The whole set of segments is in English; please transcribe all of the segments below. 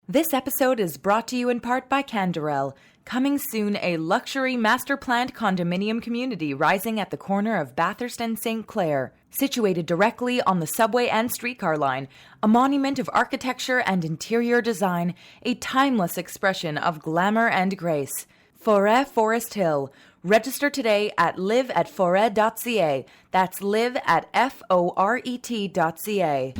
This episode is brought to you in part by Canderel. Coming soon, a luxury master-planned condominium community rising at the corner of Bathurst and St. Clair. Situated directly on the subway and streetcar line, a monument of architecture and interior design, a timeless expression of glamour and grace. Forêt Forest Hill. Register today at live@forêt.ca. That's live@foret.ca.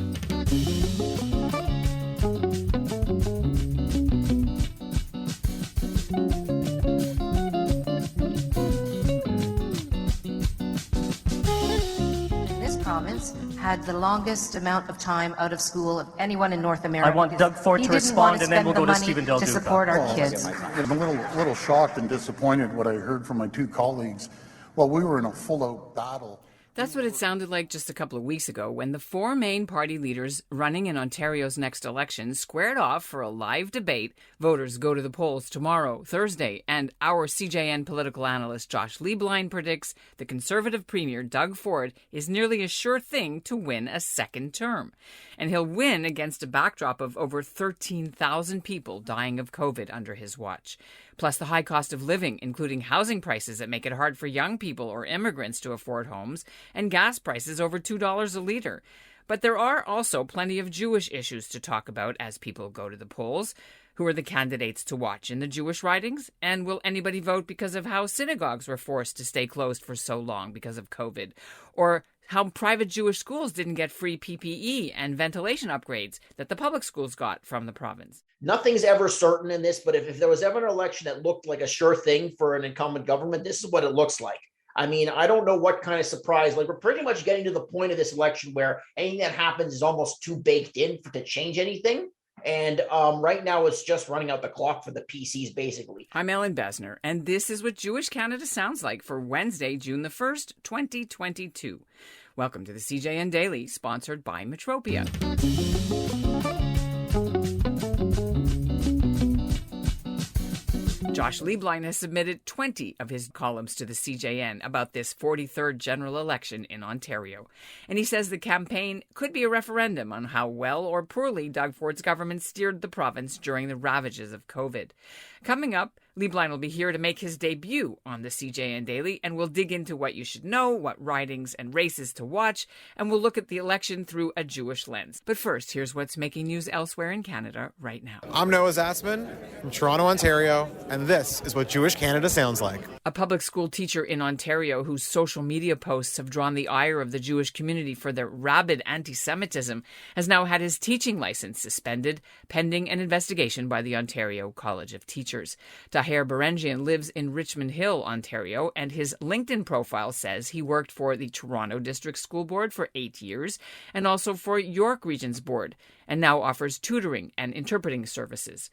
Had the longest amount of time out of school of anyone in North America. I want Doug Ford to respond, and then we'll go to Stephen Del Duca. To support our kids. I'm a little shocked and disappointed what I heard from my two colleagues. Well, we were in a full-out battle. That's what it sounded like just a couple of weeks ago when the four main party leaders running in Ontario's next election squared off for a live debate. Voters go to the polls tomorrow, Thursday, and our CJN political analyst Josh Lieblein predicts the Conservative Premier Doug Ford is nearly a sure thing to win a second term. And he'll win against a backdrop of over 13,000 people dying of COVID under his watch. Plus the high cost of living, including housing prices that make it hard for young people or immigrants to afford homes, and gas prices over $2 a litre. But there are also plenty of Jewish issues to talk about as people go to the polls. Who are the candidates to watch in the Jewish ridings? And will anybody vote because of how synagogues were forced to stay closed for so long because of COVID? Or how private Jewish schools didn't get free PPE and ventilation upgrades that the public schools got from the province? Nothing's ever certain in this, but if there was ever an election that looked like a sure thing for an incumbent government, this is what it looks like. I mean, I don't know what kind of surprise, like we're pretty much getting to the point of this election where anything that happens is almost too baked in to change anything. And right now it's just running out the clock for the PCs, basically. I'm Ellen Besner, and this is what Jewish Canada sounds like for Wednesday, June the 1st, 2022. Welcome to the CJN Daily, sponsored by Metropia. Josh Lieblein has submitted 20 of his columns to the CJN about this 43rd general election in Ontario. And he says the campaign could be a referendum on how well or poorly Doug Ford's government steered the province during the ravages of COVID. Coming up, Lieblein will be here to make his debut on the CJN Daily, and we'll dig into what you should know, what ridings and races to watch, and we'll look at the election through a Jewish lens. But first, here's what's making news elsewhere in Canada right now. I'm Noah Zassman from Toronto, Ontario, and this is what Jewish Canada sounds like. A public school teacher in Ontario whose social media posts have drawn the ire of the Jewish community for their rabid antisemitism has now had his teaching license suspended, pending an investigation by the Ontario College of Teachers. Taher Berengian lives in Richmond Hill, Ontario, and his LinkedIn profile says he worked for the Toronto District School Board for 8 years and also for York Region's Board, and now offers tutoring and interpreting services.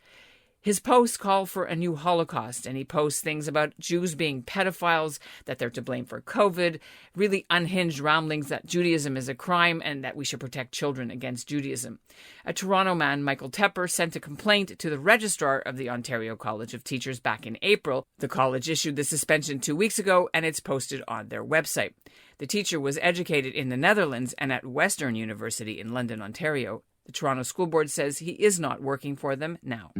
His posts call for a new Holocaust, and he posts things about Jews being pedophiles, that they're to blame for COVID, really unhinged ramblings that Judaism is a crime and that we should protect children against Judaism. A Toronto man, Michael Tepper, sent a complaint to the registrar of the Ontario College of Teachers back in April. The college issued the suspension 2 weeks ago, and it's posted on their website. The teacher was educated in the Netherlands and at Western University in London, Ontario. The Toronto School Board says he is not working for them now.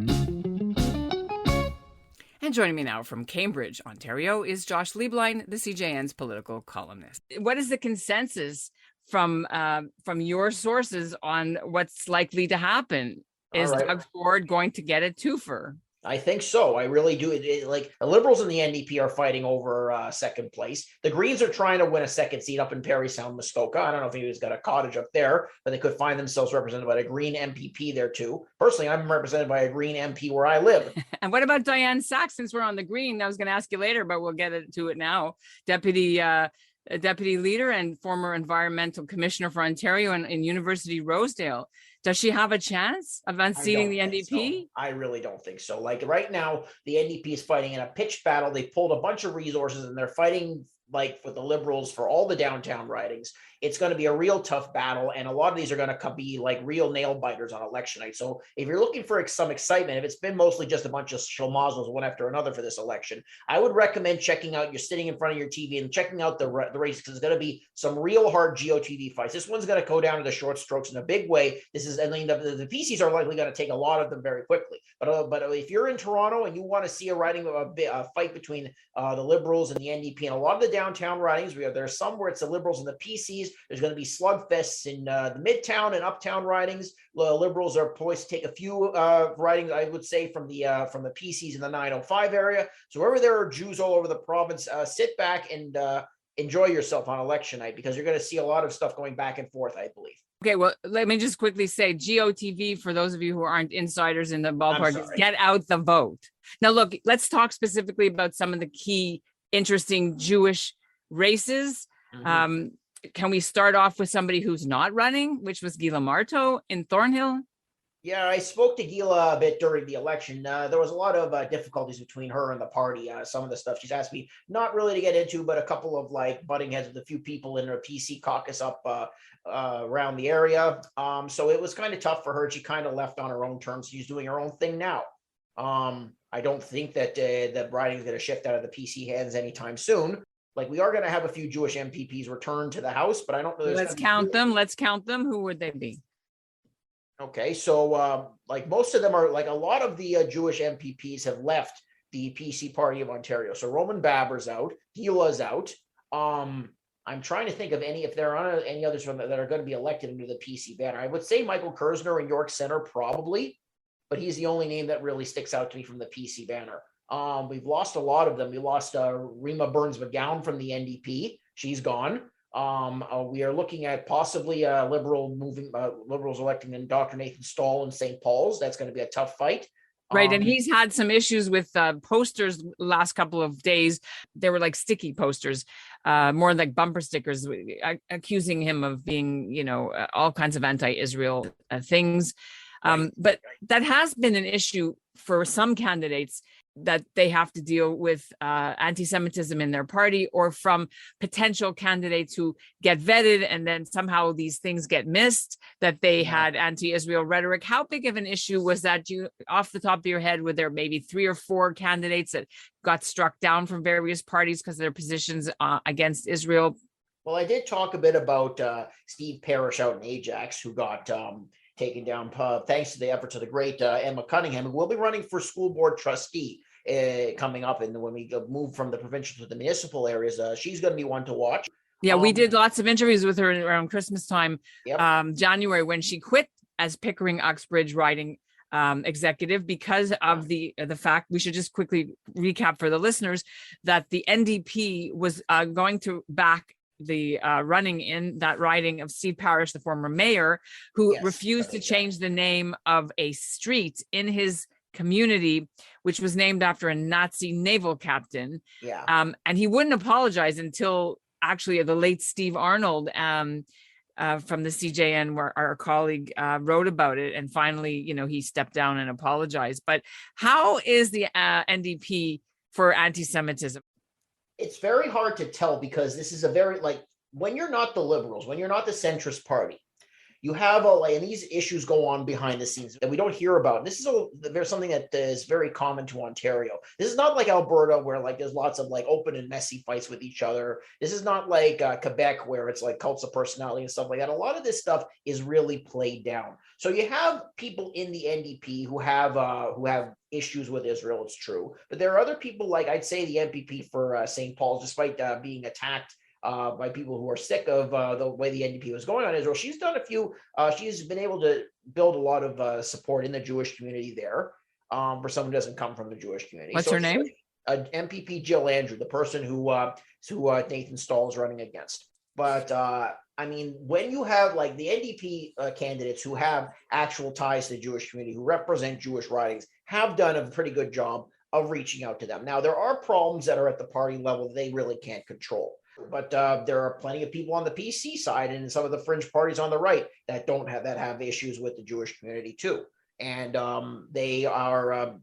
And joining me now from Cambridge, Ontario, is Josh Lieblein, the CJN's political columnist. What is the consensus from your sources on what's likely to happen? Is Doug Ford going to get a twofer? I think so. I really do. Like the Liberals and the NDP are fighting over second place. The Greens are trying to win a second seat up in Parry Sound, Muskoka. I don't know if anybody's got a cottage up there, but they could find themselves represented by a Green MPP there too. Personally, I'm represented by a Green MP where I live. And what about Dianne Saxe? Since we're on the Green, I was going to ask you later, but we'll get to it now. Deputy leader and former environmental commissioner for Ontario and in University Rosedale. Does she have a chance of unseating the NDP? So. I really don't think so. Like right now, the NDP is fighting in a pitched battle. They pulled a bunch of resources and they're fighting like for the Liberals for all the downtown ridings, it's going to be a real tough battle. And a lot of these are going to be like real nail biters on election night. So if you're looking for some excitement, if it's been mostly just a bunch of schmozzles one after another for this election, I would recommend checking out, you're sitting in front of your TV and checking out the race, because there's going to be some real hard GOTV fights. This one's going to go down to the short strokes in a big way. This is, I mean, the PCs are likely going to take a lot of them very quickly. But if you're in Toronto and you want to see a fight between the Liberals and the NDP, and a lot of the downtown ridings, there's some where it's the Liberals and the PCs. There's going to be slugfests in the Midtown and Uptown ridings. The Liberals are poised to take a few ridings, I would say, from the PCs in the 905 area. So wherever there are Jews all over the province, sit back and enjoy yourself on election night, because you're going to see a lot of stuff going back and forth, I believe. Okay, well, let me just quickly say, GOTV, for those of you who aren't insiders in the ballpark, is get out the vote. Now, look, let's talk specifically about some of the key, interesting Jewish races. Mm-hmm. Can we start off with somebody who's not running, which was Gila Marto in Thornhill? Yeah, I spoke to Gila a bit during the election. There was a lot of difficulties between her and the party. Some of the stuff she's asked me not really to get into, but a couple of like butting heads with a few people in her PC caucus up around the area. So it was kind of tough for her. She kind of left on her own terms. She's doing her own thing now. I don't think that the riding is going to shift out of the PC hands anytime soon. Like, we are going to have a few Jewish MPPs return to the House, but I don't know. Let's count them. Who would they be? Okay, so like most of them are, like a lot of the Jewish MPPs have left the PC Party of Ontario. So Roman Baber's out, Gila's out. I'm trying to think of if there are any others that are going to be elected under the PC banner. I would say Michael Kersner in York Center probably, but he's the only name that really sticks out to me from the PC banner. We've lost a lot of them. We lost Rima Burns-McGowan from the NDP. She's gone. We are looking at possibly Liberals electing Dr. Nathan Stahl in St. Paul's. That's going to be a tough fight. Right. And he's had some issues with posters last couple of days. They were like sticky posters, more like bumper stickers, accusing him of being, all kinds of anti-Israel things. But that has been an issue for some candidates, that they have to deal with anti-Semitism in their party, or from potential candidates who get vetted and then somehow these things get missed, that they had anti-Israel rhetoric. How big of an issue was that? You, off the top of your head, were there maybe 3 or 4 candidates that got struck down from various parties because of their positions against Israel? Well, I did talk a bit about Steve Parrish out in Ajax, who got taken down thanks to the efforts of the great Emma Cunningham, who will be running for school board trustee coming up. And when we move from the provincial to the municipal areas, she's going to be one to watch. Yeah, we did lots of interviews with her around Christmas time, yep. January, when she quit as Pickering Uxbridge riding executive because of the fact, we should just quickly recap for the listeners, that the NDP was going to back the running in that riding of Steve Parrish, the former mayor, who refused to change the name of a street in his community, which was named after a Nazi naval captain. And he wouldn't apologize until actually the late Steve Arnold from the CJN, where our colleague wrote about it. And finally, he stepped down and apologized. But how is the NDP for anti-Semitism? It's very hard to tell, because this is a very, when you're not the Liberals, when you're not the centrist party, you have and these issues go on behind the scenes that we don't hear about. And this is there's something that is very common to Ontario. This is not like Alberta, where there's lots of open and messy fights with each other. This is not like Quebec, where it's cults of personality and stuff like that. A lot of this stuff is really played down. So you have people in the NDP who have issues with Israel. It's true, but there are other people, I'd say the MPP for St. Paul's, despite being attacked by people who are sick of the way the NDP was going on Israel. She's done she's been able to build a lot of support in the Jewish community there for someone who doesn't come from the Jewish community. What's her name? MPP Jill Andrew, the person who Nathan Stahl is running against. But when you have the NDP candidates who have actual ties to the Jewish community, who represent Jewish ridings, have done a pretty good job of reaching out to them. Now, there are problems that are at the party level that they really can't control. But there are plenty of people on the PC side and some of the fringe parties on the right that have issues with the Jewish community too. And they are,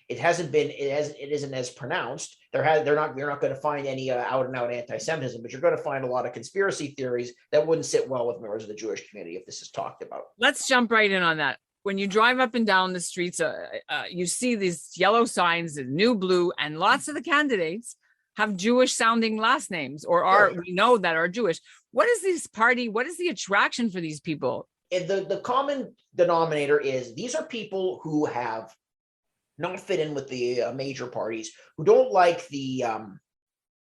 It hasn't been, it isn't as pronounced. You're not going to find any out and out anti-Semitism, but you're going to find a lot of conspiracy theories that wouldn't sit well with members of the Jewish community if this is talked about. Let's jump right in on that. When you drive up and down the streets, you see these yellow signs, the new blue, and lots of the candidates have Jewish sounding last names we know that are Jewish. What is this party? What is the attraction for these people? The common denominator is these are people who have not fit in with the major parties, who don't like the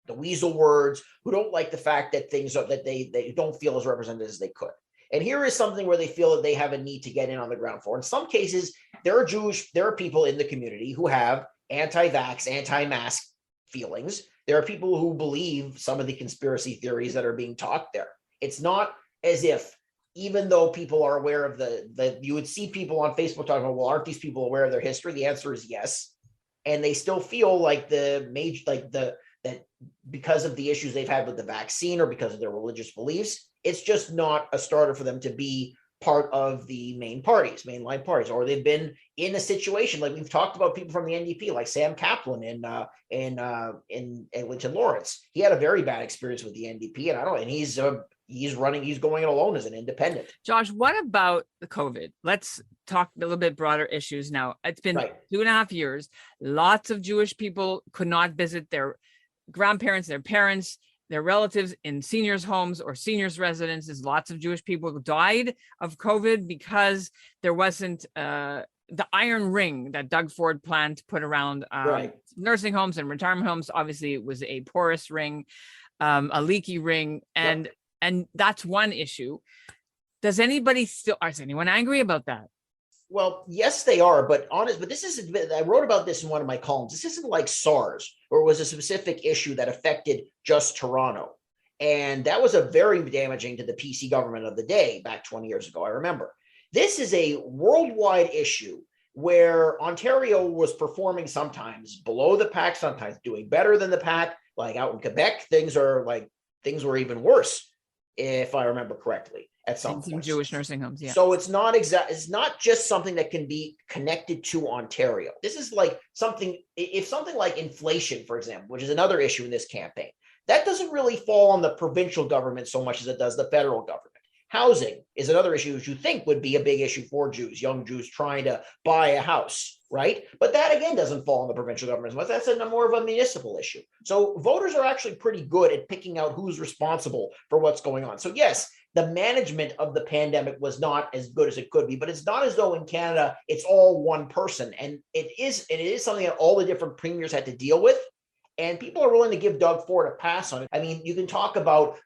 weasel words, who don't like the fact that things are, that they don't feel as represented as they could. And here is something where they feel that they have a need to get in on the ground floor. In some cases, there are people in the community who have anti-vax, anti-mask feelings. There are people who believe some of the conspiracy theories that are being talked there. It's not as if, even though people are aware of you would see people on Facebook talking about, well, aren't these people aware of their history? The answer is yes. And they still feel like that because of the issues they've had with the vaccine or because of their religious beliefs, it's just not a starter for them to be part of the mainline parties, or they've been in a situation like we've talked about people from the NDP, like Sam Kaplan in Edmonton Lawrence. He had a very bad experience with the NDP, and he's going it alone as an independent. Josh, what about the COVID? Let's talk a little bit broader issues now. It's been 2.5 years. Lots of Jewish people could not visit their grandparents, their parents, their relatives in seniors' homes or seniors' residences. Lots of Jewish people died of COVID because there wasn't the iron ring that Doug Ford planned to put around nursing homes and retirement homes. Obviously, it was a porous ring, a leaky ring, and that's one issue. Does anyone angry about that? Well, yes, they are, but this isn't, I wrote about this in one of my columns. This isn't like SARS, where it was a specific issue that affected just Toronto. And that was a very damaging to the PC government of the day back 20 years ago, I remember. This is a worldwide issue where Ontario was performing sometimes below the pack, sometimes doing better than the pack. Like out in Quebec, things were even worse, if I remember correctly. At some Jewish nursing homes, yeah. So it's not just something that can be connected to Ontario. This is like something like inflation, for example, which is another issue in this campaign, that doesn't really fall on the provincial government so much as it does the federal government. Housing is another issue which you think would be a big issue for Jews, young Jews trying to buy a house, right? But that again doesn't fall on the provincial government as much. That's more of a municipal issue. So voters are actually pretty good at picking out who's responsible for what's going on. So yes, the management of the pandemic was not as good as it could be, but it's not as though in Canada it's all one person. And it is something that all the different premiers had to deal with. And people are willing to give Doug Ford a pass on it. I mean, you can talk about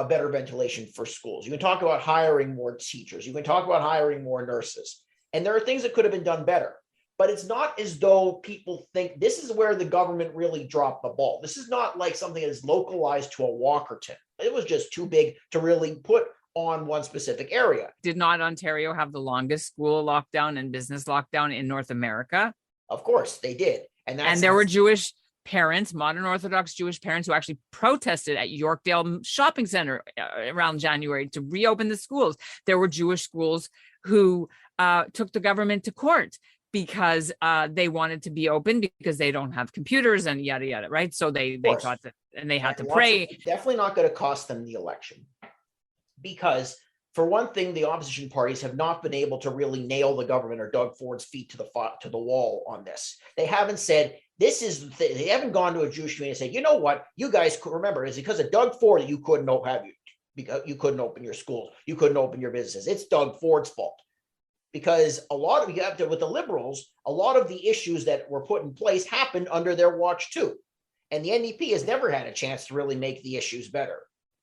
better ventilation for schools. You can talk about hiring more teachers. You can talk about hiring more nurses. And there are things that could have been done better. But it's not as though people think this is where the government really dropped the ball. This is not like something that is localized to a Walkerton. It was just too big to really put on one specific area. Did not Ontario have the longest school lockdown and business lockdown in North America? Of course, they did. And there were Jewish parents, modern Orthodox Jewish parents, who actually protested at Yorkdale Shopping Center around January to reopen the schools. There were Jewish schools who took the government to court because they wanted to be open because they don't have computers and yada, yada, right? So they thought that, and they had to pray. Definitely not going to cost them the election. Because for one thing, the opposition parties have not been able to really nail the government or Doug Ford's feet to the wall on this. They haven't said, they haven't gone to a Jewish community and said, you know what, you guys could remember, it's because of Doug Ford that you couldn't open your schools, you couldn't open your businesses. It's Doug Ford's fault. Because with the Liberals, a lot of the issues that were put in place happened under their watch too. And the NDP has never had a chance to really make the issues better.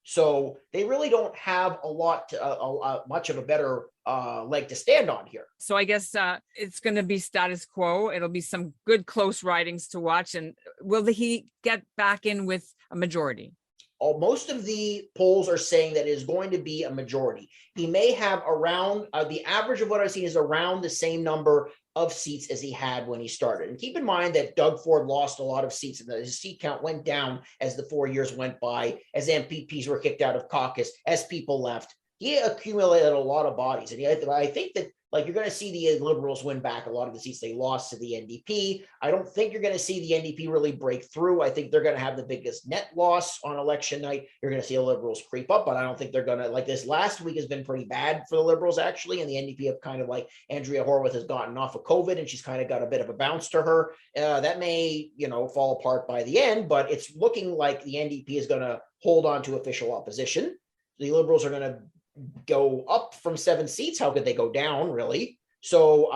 So they really don't have much of a better leg to stand on here. So I guess it's going to be status quo. It'll be some good close ridings to watch. And will he get back in with a majority? Most of the polls are saying that it is going to be a majority. He may have around, the average of what I've seen is around the same number of seats as he had when he started. And keep in mind that Doug Ford lost a lot of seats and his seat count went down as the 4 years went by, as MPPs were kicked out of caucus, as people left. He accumulated a lot of bodies. And I think that Like, you're going to see the Liberals win back a lot of the seats they lost to the NDP. I don't think you're going to see the NDP really break through. I think they're going to have the biggest net loss on election night. You're going to see the Liberals creep up, but I don't think they're going to, like, this last week has been pretty bad for the Liberals, actually, and the NDP have kind of, like, Andrea Horwath has gotten off of COVID, and she's kind of got a bit of a bounce to her. That may, fall apart by the end, but it's looking like the NDP is going to hold on to official opposition. The Liberals are going to go up from 7 seats. How could they go down, really? So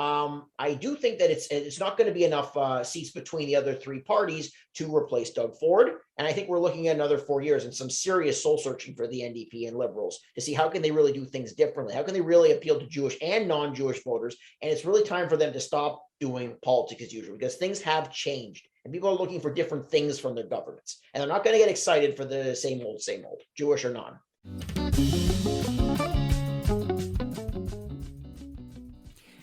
I do think that it's not going to be enough seats between the other 3 parties to replace Doug Ford. And I think we're looking at another 4 years and some serious soul searching for the NDP and Liberals to see how can they really do things differently? How can they really appeal to Jewish and non-Jewish voters? And it's really time for them to stop doing politics as usual, because things have changed and people are looking for different things from their governments. And they're not going to get excited for the same old, Jewish or non.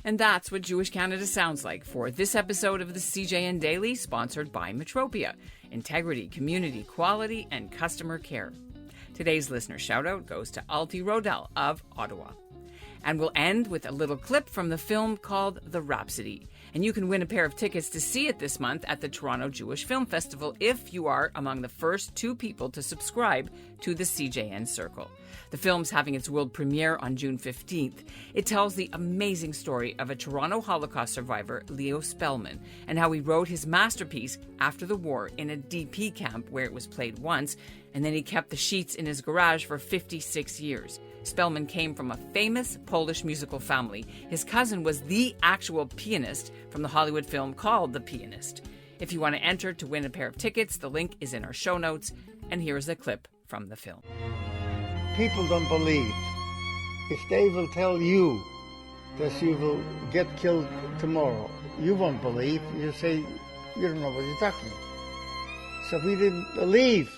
And that's what Jewish Canada sounds like for this episode of the CJN Daily, sponsored by Metropia. Integrity, community, quality, and customer care. Today's listener shout-out goes to Alti Rodell of Ottawa. And we'll end with a little clip from the film called The Rhapsody. And you can win a pair of tickets to see it this month at the Toronto Jewish Film Festival if you are among the first 2 people to subscribe to the CJN Circle. The film's having its world premiere on June 15th. It tells the amazing story of a Toronto Holocaust survivor, Leo Spellman, and how he wrote his masterpiece after the war in a DP camp where it was played once, and then he kept the sheets in his garage for 56 years. Spellman came from a famous Polish musical family. His cousin was the actual pianist from the Hollywood film called The Pianist. If you want to enter to win a pair of tickets, the link is in our show notes. And here's a clip from the film. People don't believe. If they will tell you that you will get killed tomorrow, you won't believe. You say, you don't know what you're talking about. So we didn't believe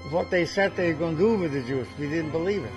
what they said they were going to do with the Jews. We didn't believe it.